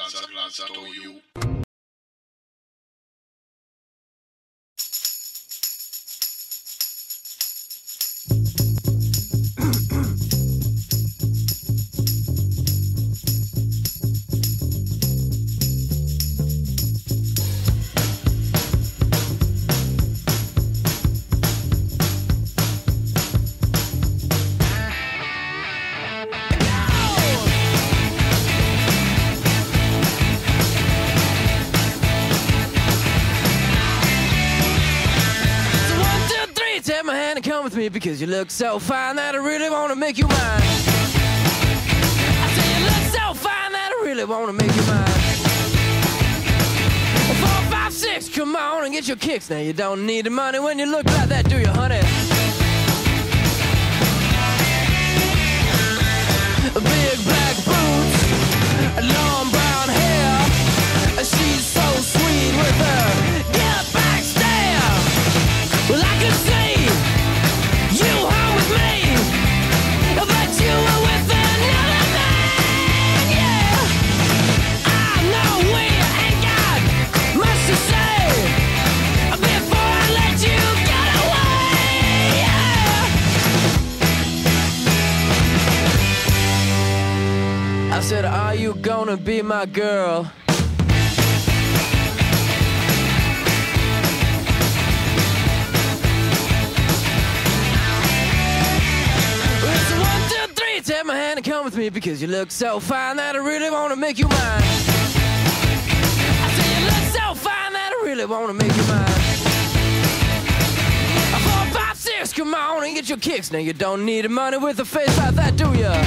Plaza to you. Take my hand and come with me because you look so fine that I really want to make you mine. I say you look so fine that I really want to make you mine. 4, 5, 6, come on and get your kicks. Now you don't need the money when you look like that, do you, honey? Big black boots, long brown hair. She's so sweet with her get back stare. Well, I could see you home with me, but you were with another man, yeah. I know we ain't got much to say before I let you get away, yeah. I said, are you gonna be my girl? Take my hand and come with me because you look so fine that I really want to make you mine. I say you look so fine that I really want to make you mine. 4, 5, 6, come on and get your kicks. Now you don't need the money with a face like that, do ya?